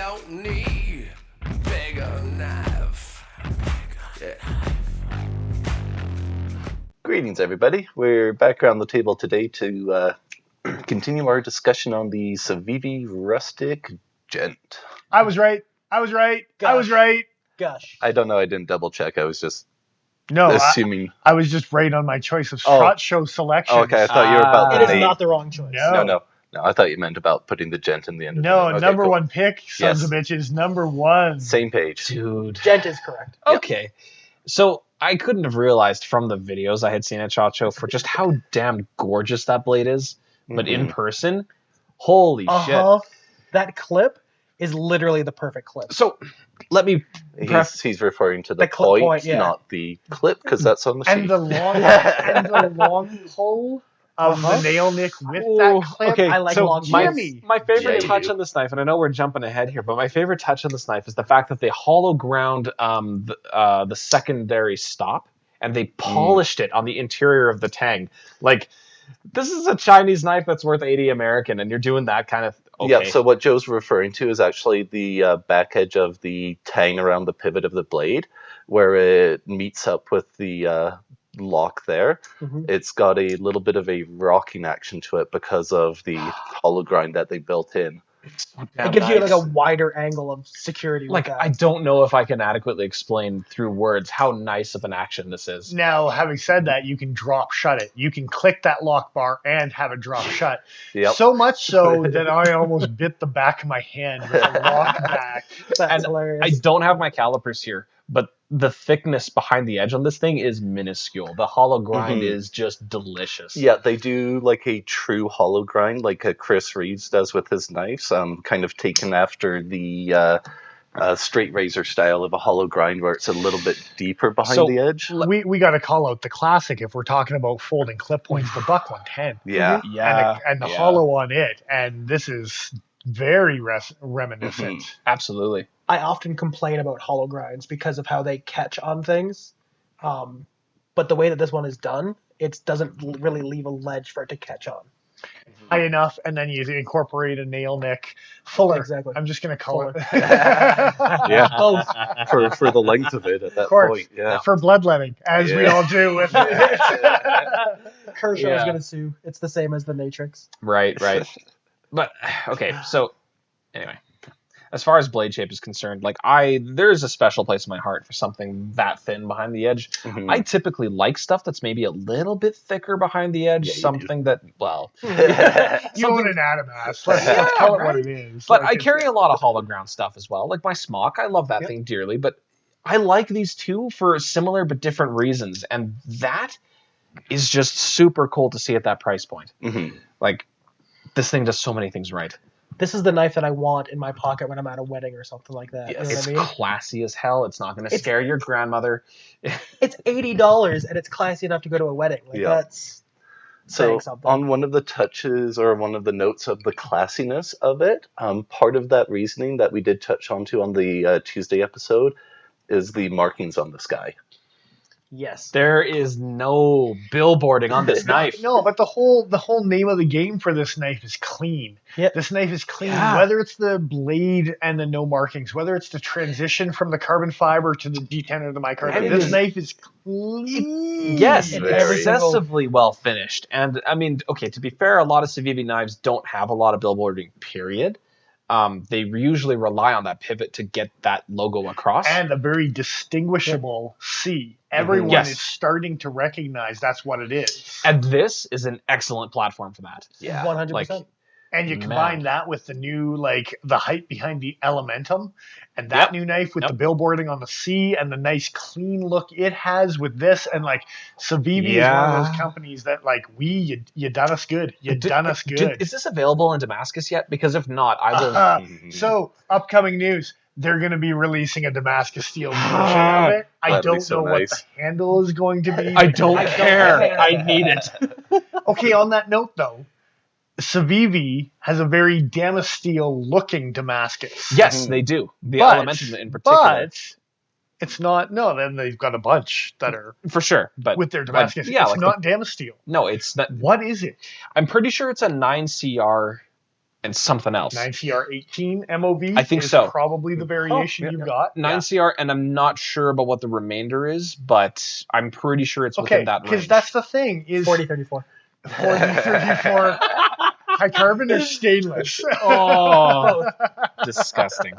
don't need bigger knife. Yeah. Greetings, everybody. We're back around the table today to continue our discussion on the Civivi Rustic Gent. I was right. Gosh. I don't know. I didn't double check. I was just No, assuming. I was just right on my choice of shot show selection. Oh, okay, I thought you were about the It is name. not the wrong choice. No. No, I thought you meant about putting the gent in the end. No, of the name. Okay, number cool. one pick, sons of bitches, number one. Same page. Dude. Gent is correct. Okay. So I couldn't have realized from the videos I had seen at SHOT Show for just how damn gorgeous that blade is. But in person, holy shit. That clip is literally the perfect clip. So let me... He's referring to the clip point, yeah. not the clip, because that's on the sheet. And the long pull of the nail nick with that clip. Okay, I like so long my favorite Yeah, touch you do. on this knife, and I know we're jumping ahead here, but my favorite touch on this knife is the fact that they hollow ground the secondary stop, and they polished it on the interior of the tang. Like, this is a Chinese knife that's worth 80 American, and you're doing that kind of... Okay. Yeah, so what Joe's referring to is actually the back edge of the tang around the pivot of the blade, where it meets up with the lock there. It's got a little bit of a rocking action to it because of the hollow grind that they built in. It gives you like a wider angle of security. Like, with that. I don't know if I can adequately explain through words how nice of an action this is. Now, having said that, you can drop shut it. You can click that lock bar and have it drop shut. Yep. So much so that I almost bit the back of my hand with a lock back. That's hilarious. I don't have my calipers here, but the thickness behind the edge on this thing is minuscule. The hollow grind is just delicious. Yeah, they do like a true hollow grind, like Chris Reeves does with his knives, kind of taken after the straight razor style of a hollow grind, where it's a little bit deeper behind the edge. We got to call out the classic if we're talking about folding clip points, the Buck 110. Yeah. And the hollow on it. And this is very reminiscent. Absolutely. I often complain about hollow grinds because of how they catch on things. But the way that this one is done, it doesn't really leave a ledge for it to catch on. High enough, and then you incorporate a nail nick. Fuller. Exactly. I'm just going to call it. Yeah. Both. for the length of it at that course. point. Yeah. For bloodletting, as we all do with Kershaw is going to sue. It's the same as the Matrix. Right. But, okay, so, anyway. As far as blade shape is concerned, like there's a special place in my heart for something that thin behind the edge. I typically like stuff that's maybe a little bit thicker behind the edge. Something that, well, you own an Adamas. Let's call it what it is. But I carry a lot of hollow ground stuff as well. Like my smock, I love that thing dearly. But I like these two for similar but different reasons, and that is just super cool to see at that price point. Like, this thing does so many things right. This is the knife that I want in my pocket when I'm at a wedding or something like that. Yes. You know It's what I mean? classy as hell. It's not going to scare your grandmother. It's $80 and it's classy enough to go to a wedding. Like that's So something. on one of the touches or one of the notes of the classiness of it, part of that reasoning that we did touch onto on the Tuesday episode is the markings on the sky. Yes. There is no billboarding on this knife. No, but the whole name of the game for this knife is clean. Yep. This knife is clean, Yeah. whether it's the blade and the no markings, whether it's the transition from the carbon fiber to the G10 or the micarta. This knife is clean. Yes, Very. excessively well finished. And I mean, okay, to be fair, a lot of Civivi knives don't have a lot of billboarding, period. They usually rely on that pivot to get that logo across. And a very distinguishable C. Everyone Yes. is starting to recognize that's what it is. And this is an excellent platform for that. Yeah. 100%. Like, And you combine that with the new, the hype behind the Elementum, and that new knife with the billboarding on the C and the nice clean look it has with this, and Civivi is one of those companies that you done us good. You done us good. Is this available in Damascus yet? Because if not, I will. So upcoming news. They're going to be releasing a Damascus steel version of it. I That'd be don't so know what nice. the handle is going to be. I don't care. I need it. Okay, on that note, though, Civivi has a very Damasteel looking Damascus. Yes, they do. The But- Elementum in particular. But it's not. No, then they've got a bunch that are For sure. But with their Damascus. yeah, it's like not Damasteel. no, it's not. What is it? I'm pretty sure it's a 9CR and something else. 9CR18 MOV I think is so. probably the variation you've got. 9CR, and I'm not sure about what the remainder is, but I'm pretty sure it's within that range. Because that's the thing is 4034. 4034 high carbon or stainless. Oh, disgusting.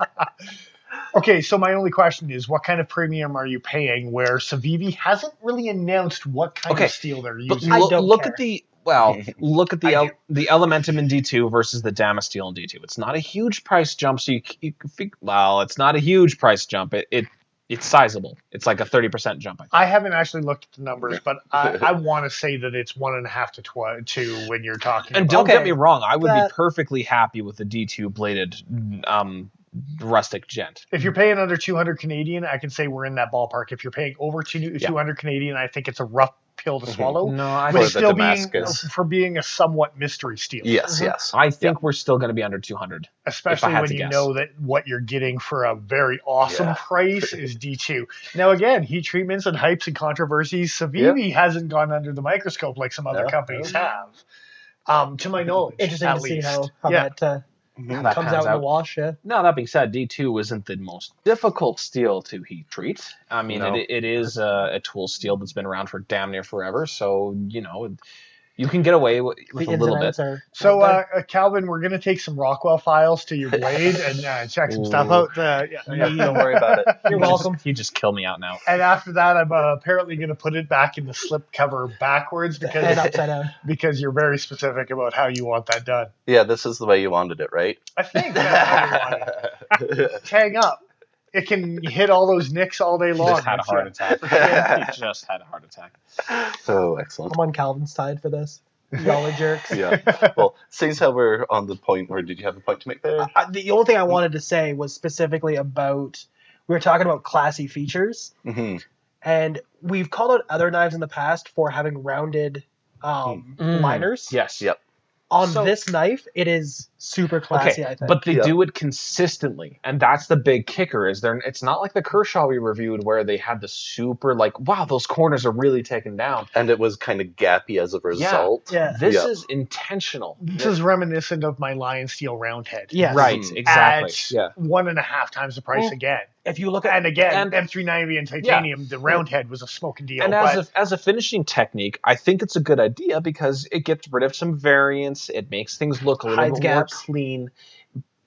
Okay, so my only question is, what kind of premium are you paying? Where Civivi hasn't really announced what kind of steel they're But using. look at the I the Elementum in D2 versus the Damasteel in D2. It's not a huge price jump, so it's not a huge price jump. It's sizable. It's like a 30% jump. I haven't actually looked at the numbers, but I want to say that it's 1.5 to 2 when you're talking. And about don't get me wrong, I would be That- perfectly happy with the D2 bladed rustic gent. If you're paying under 200 Canadian, I can say we're in that ballpark. If you're paying over 200 Canadian, I think it's a rough pill to swallow. No, I But think still Damascus. being a somewhat mystery steel. Yes, yes. I think we're still going to be under 200. Especially had when to you guess. know that what you're getting for a very awesome Yeah. price is D2. Now, again, heat treatments and hypes and controversies, Civivi hasn't gone under the microscope like some other No. companies have. To my knowledge, Interesting at to see least. how Yeah. that That comes pans out in the wash. Yeah. Now, that being said, D2 isn't the most difficult steel to heat treat. I mean, No. it is a tool steel that's been around for damn near forever, so, you can get away with The a ins little and outs bit. are. So, out Calvin, we're going to take some Rockwell files to your blade and check some stuff out. Don't worry about it. You're welcome. You just kill me out now. And after that, I'm apparently going to put it back in the slip cover backwards there. And because upside down. you're very specific about how you want that done. Yeah, this is the way you wanted it, right? I think that's how you want it. Tang up. It can hit all those nicks all day He long. just had a That's heart it. attack. He just had a heart attack. Oh, excellent. I'm on Calvin's side for this. Y'all are jerks. Yeah. Well, seeing as how we're on the point where did you have a point to make there? The only thing I wanted to say was specifically about we were talking about classy features, Mm-hmm. and we've called out other knives in the past for having rounded liners. Yes. Yep. On So- this knife, it is super classy. I think. But they Yeah. do it consistently, and that's the big kicker. It's not like the Kershaw we reviewed where they had the super wow, those corners are really taken down. And it was kind of gappy as a result. yeah, This Yeah. is intentional. This is reminiscent of my Lion Steel Roundhead. yes. Right, Mhm. exactly. At Yeah. 1.5 times the price Well, again. If you look at And again, And- M390 and titanium, the Roundhead was a smoking deal. And but as a finishing technique, I think it's a good idea because it gets rid of some variance. It makes things look a little Hides bit more gaps. clean.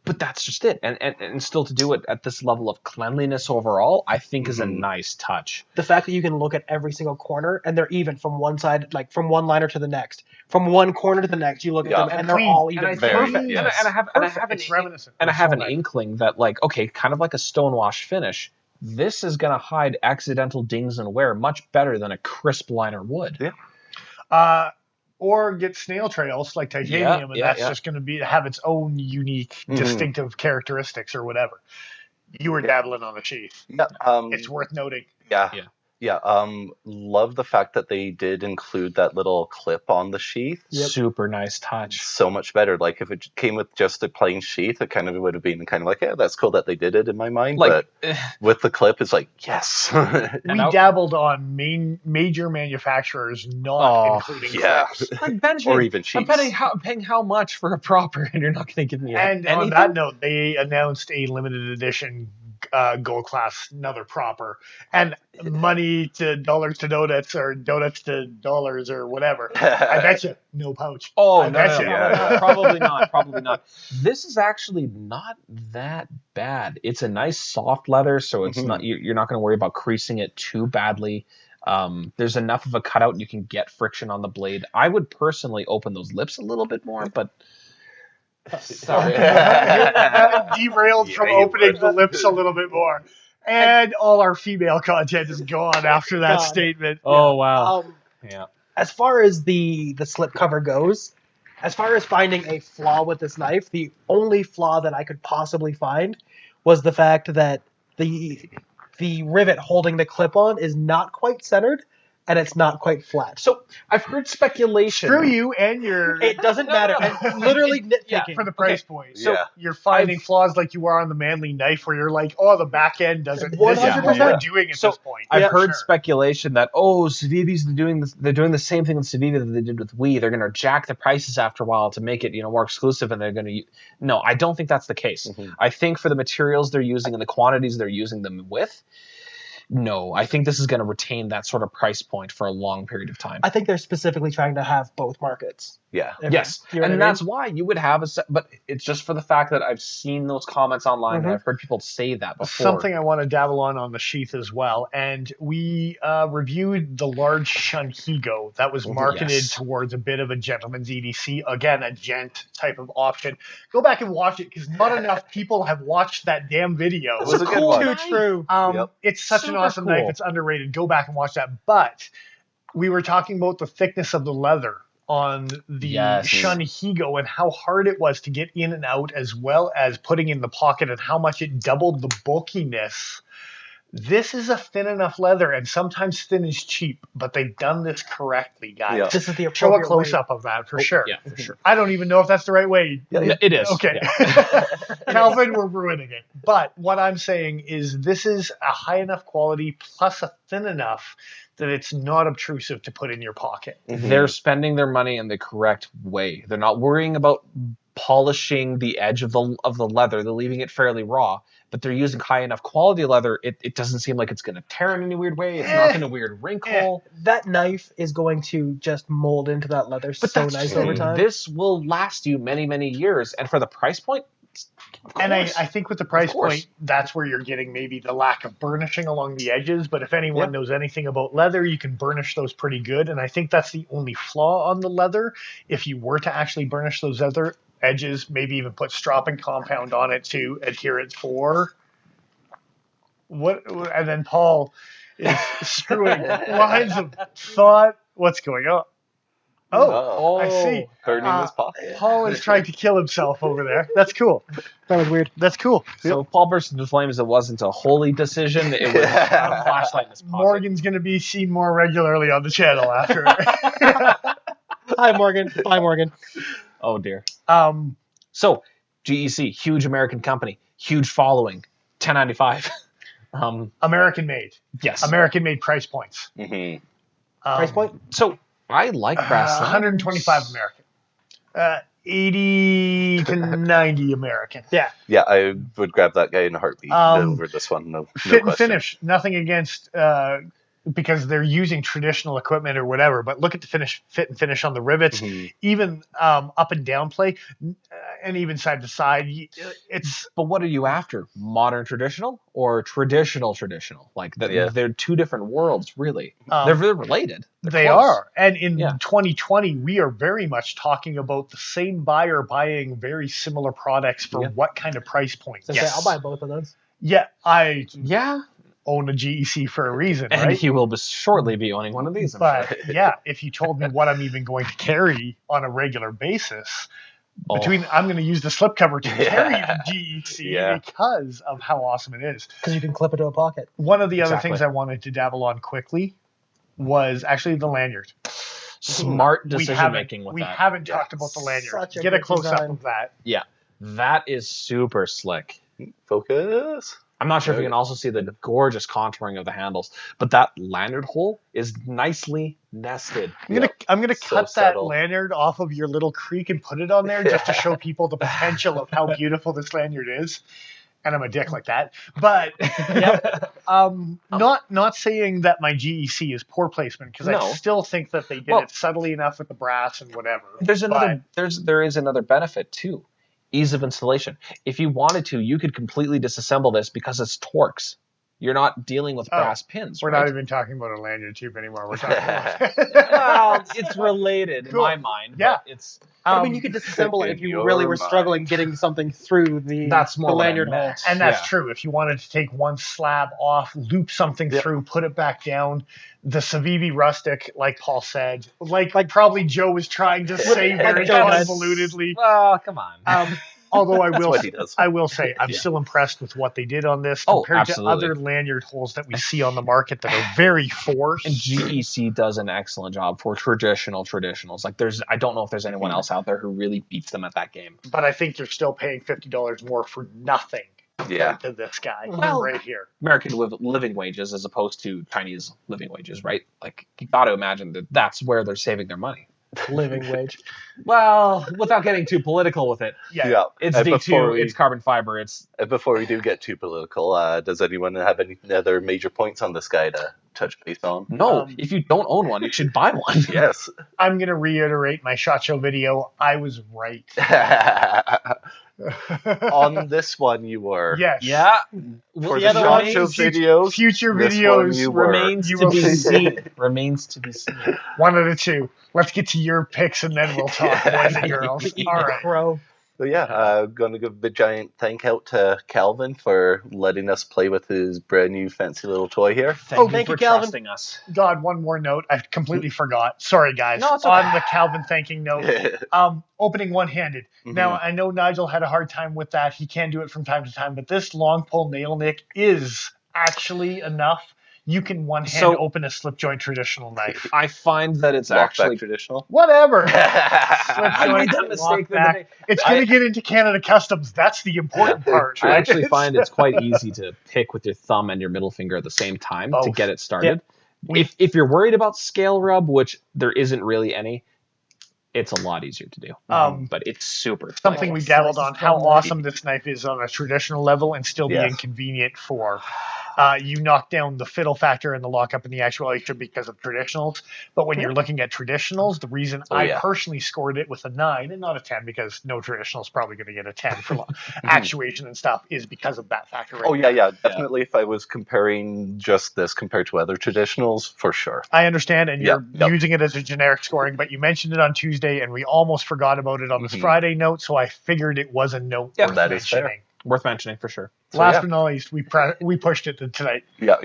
But that's just it. And still to do it at this level of cleanliness overall, I think is a Mhm. nice touch. the fact that you can look at every single corner and they're even from one side, like from one liner to the next, from one corner to the next. You look at Yeah. them And and they're clean. all And even. I Very, perfect. yes. And I have an it's reminiscent. and I of have an Soulknife. inkling that kind of like a stonewash finish, this is going to hide accidental dings and wear much better than a crisp liner would. Yeah. Or get snail trails like titanium, and yeah, that's yeah. just going to have its own unique, Mhm. distinctive characteristics or whatever. You were dabbling on the sheath. Yeah. It's worth noting. Yeah. Yeah. Yeah. Love the fact that they did include that little clip on the sheath. Yep. Super nice touch. So much better. Like if it came with just a plain sheath, it kind of would have been kind of like, yeah, that's cool that they did it in my mind. Like, but with the clip, it's like, yes. We dabbled on major manufacturers not Oh, including yeah. clips. like Benjamin, Or even sheets. I'm paying how much for a proper, and you're not going to give me And anything? on that note, they announced a limited edition gold class, another proper, and money to dollars to donuts or donuts to dollars or whatever. I bet you no pouch. Oh, I no, bet no, you. no, Yeah. probably not. Probably not. This is actually not that bad. It's a nice soft leather, so it's Mhm. not you're not going to worry about creasing it too badly. There's enough of a cutout you can get friction on the blade. I would personally open those lips a little bit more, but sorry. Derailed Yeah, from you opening would. the lips a little bit more. And all our female content is gone after that God. statement. Oh wow. Yeah. As far as the slip cover goes, as far as finding a flaw with this knife, the only flaw that I could possibly find was the fact that the rivet holding the clip on is not quite centered. and it's not quite flat. So I've heard speculation. Screw you and your It doesn't No, matter. no, no. And literally nitpicking. for the price point. So- So you're finding I've- flaws like you are on the Manly knife, where you're like, oh, the back end doesn't. This is what 100%. we're doing at So this point. I've Yeah, heard sure. speculation that Civivi's doing this. They're doing the same thing with Civivi that they did with Wii. They're going to jack the prices after a while to make it more exclusive, and they're going to. No, I don't think that's the case. I think for the materials they're using and the quantities they're using them with. No, I think this is going to retain that sort of price point for a long period of time. I think they're specifically trying to have both markets. Yeah. Yes, You know what and I mean? that's why you would have but it's just for the fact that I've seen those comments online and I've heard people say that before. Something I want to dabble on the sheath as well. And we reviewed the large Shunhigo that was marketed Yes. towards a bit of a gentleman's EDC. Again, a gent type of option. Go back and watch it because not enough people have watched that damn video. It was a good one. Too true. Yep. It's such an Super awesome cool. knife. It's underrated. Go back and watch that. But we were talking about the thickness of the leather on the Yes. Shunhigo and how hard it was to get in and out, as well as putting in the pocket, and how much it doubled the bulkiness. This is a thin enough leather, and sometimes thin is cheap, but they've done this correctly, guys. Yeah. This is the Show a appropriate close way. up of that for sure. Yeah, for sure. I don't even know if that's the right way. It is. Okay. Yeah. Calvin, we're ruining it. But what I'm saying is this is a high enough quality plus a thin enough that it's not obtrusive to put in your pocket. They're spending their money in the correct way. They're not worrying about polishing the edge of the leather. They're leaving it fairly raw, but they're using high enough quality leather. It doesn't seem like it's going to tear in any weird way. It's not going to weird wrinkle. That knife is going to just mold into that leather But so that's nice the over thing. time. This will last you many, many years, and for the price point, of And I course. think with the price course. point, that's where you're getting maybe the lack of burnishing along the edges. But if anyone knows anything about leather, you can burnish those pretty good. And I think that's the only flaw on the leather. If you were to actually burnish those leather edges, maybe even put stropping compound on it to adhere it for. What? And then Paul is screwing lines of thought. What's going on? Oh, I see. Burning his pocket. Paul is trying to kill himself over there. That's cool. That was weird. That's cool. So if Paul burst into flames, it wasn't a holy decision. It was a flashlight in his pocket. Morgan's going to be seen more regularly on the channel after. Hi, Morgan. Bye, Morgan. Oh dear. um, So GEC, huge American company, huge following, 1095. American made. Yes. American made price points. Price point? So I like brass. 125 American. 80 to 90 American. Yeah. Yeah, I would grab that guy in a heartbeat over this one. No Fit and question. finish. Nothing against because they're using traditional equipment or whatever. But look at the fit and finish on the rivets, even up and down play, and even side to side. It's But what are you after? Modern traditional or traditional? Like that, Yeah. they're two different worlds, really. They're related. they close. are. And in Yeah. 2020, we are very much talking about the same buyer buying very similar products for what kind of price point. So say, I'll buy both of those. Yeah, I Yeah. own a GEC for a reason, And right? he will shortly be owning one of these. I'm But sure. yeah, if you told me what I'm even going to carry on a regular basis, I'm going to use the slipcover to carry the GEC because of how awesome it is. Because you can clip it to a pocket. One of the other Exactly. things I wanted to dabble on quickly was actually the lanyard. Smart We decision haven't, making with we that. haven't talked about the lanyard. Such a Get a good close up design. of that. Yeah. That is super slick. Focus. I'm not sure if you can also see the gorgeous contouring of the handles, but that lanyard hole is nicely nested. I'm gonna So cut that subtle. lanyard off of your little creek and put it on there just to show people the potential of how beautiful this lanyard is. And I'm a dick like that. But not saying that my GEC is poor placement, because I No. still think that they did Well- it subtly enough with the brass and whatever. There is another benefit too. Ease of installation. If you wanted to, you could completely disassemble this because it's Torx. You're not dealing with brass pins. We're right? not even talking about a lanyard tube anymore. We're talking about Well, it's related in Cool. my mind. Yeah. But it's I mean, you could disassemble it if in you your really were mind. struggling getting something through the, That's more the what I lanyard hole. meant. And that's Yeah. true. If you wanted to take one slab off, loop something through, put it back down, the Civivi Rustic, like Paul said, like probably Joe was trying to say very Joe does. convolutedly. Oh, come on. Although That's what he does. I will say, I'm Yeah. still impressed with what they did on this Oh, compared to absolutely. other lanyard holes that we see on the market that are very forced. And GEC does an excellent job for traditionals. Like I don't know if there's anyone else out there who really beats them at that game. But I think you're still paying $50 more for nothing Yeah. compared to this guy Well- right here. American living wages as opposed to Chinese living wages, right? Like you got to imagine that that's where they're saving their money. Living wage. Well, without getting too political with it, Yeah. it's And D2, it's carbon fiber, it's And before we do get too political, does anyone have any other major points on this guy to touch base on? no. If you don't own one, you should buy one. Yes. I'm going to reiterate my SHOT Show video. I was right. On this one, you were. Yes. Yeah. For the the other SHOT one- Show videos, Future this videos one you were. Remains You to will be see. seen. Remains to be seen. One of the two. Let's get to your picks and then we'll talk, boys and girls. All right. Crow. So yeah, going to give a giant thank out to Calvin for letting us play with his brand new fancy little toy here. Thank you, Calvin. trusting us. God, one more note. I completely forgot. Sorry, guys. No, it's okay. On the Calvin thanking note, opening one-handed. Now, I know Nigel had a hard time with that. He can do it from time to time, but this long pull nail nick is actually enough. You can one-hand open a slip joint traditional knife. I find that it's Lockback actually traditional. Whatever. Slip I joint, made that mistake the other lockback. day. It's going to get into Canada Customs. That's the important part. I actually find it's quite easy to pick with your thumb and your middle finger at the same time to Both. get it started. If you're worried about scale rub, which there isn't really any, it's a lot easier to do. But it's super. Something we dabbled on, how Slices awesome this knife is on a traditional level and still be Yes. inconvenient for. You knock down the fiddle factor and the lockup and the actuation because of traditionals. But when you're looking at traditionals, the reason I personally scored it with a 9 and not a 10, because no traditional is probably going to get a 10 for actuation and stuff, is because of that factor. Right Oh there. yeah, definitely. If I was comparing just this compared to other traditionals, for sure. I understand, and you're Yep. using it as a generic scoring, but you mentioned it on Tuesday, and we almost forgot about it on this Friday note, so I figured it was a note worth that is fair. mentioning. Worth mentioning for sure. So, Last yeah. but not least, we pushed it to tonight. Yeah.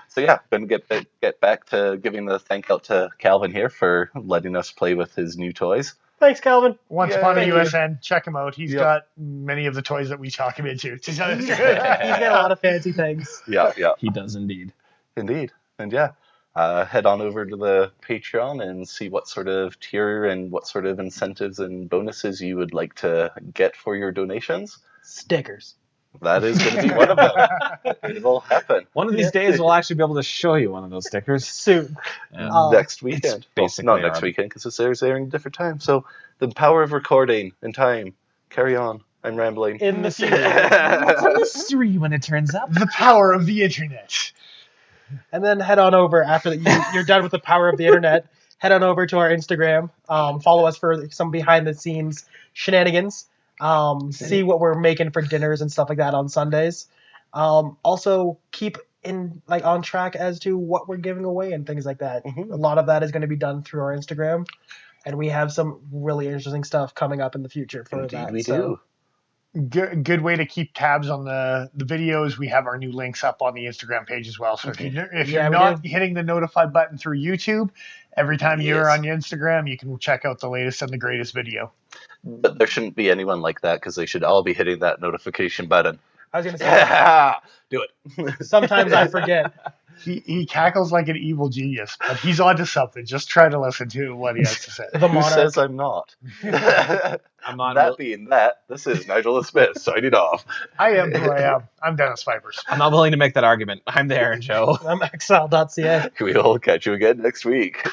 So yeah, going to get back to giving the thank out to Calvin here for letting us play with his new toys. Thanks, Calvin. Once Yeah, upon a thank USN, check him out. He's Yep. got many of the toys that we talk him into. He's got a lot of fancy things. Yeah, He does indeed. indeed. And yeah, head on over to the Patreon and see what sort of tier and what sort of incentives and bonuses you would like to get for your donations. Stickers. That is going to be one of them. It will happen One of these days, we'll actually be able to show you one of those stickers. Soon. next weekend. basically Well, not next our- weekend because it's airing at a different time. So the power of recording and time. Carry on. I'm rambling. In the future. It's a mystery when it turns up. The power of the internet. And then head on over after you're done with the power of the internet. Head on over to our Instagram. Follow us for some behind the scenes shenanigans. See what we're making for dinners and stuff like that on Sundays. Also keep on track as to what we're giving away and things like that. A lot of that is going to be done through our Instagram, and we have some really interesting stuff coming up in the future for Indeed that. we So, do. Good way to keep tabs on the videos. We have our new links up on the Instagram page as well. So if you're we not do. hitting the notify button through YouTube, every time you're Yes. on your Instagram, you can check out the latest and the greatest video. But there shouldn't be anyone like that because they should all be hitting that notification button. I was going to say, Do it. sometimes I forget. He cackles like an evil genius, but he's onto something. Just try to listen to what he has to say. The Who monarch. says I'm not? I'm not. That being that, this is Nigel Smith signing off. I am who I am. I'm Dennis Vipers. I'm not willing to make that argument. I'm the Aaron Joe. I'm exile.ca. We'll catch you again next week.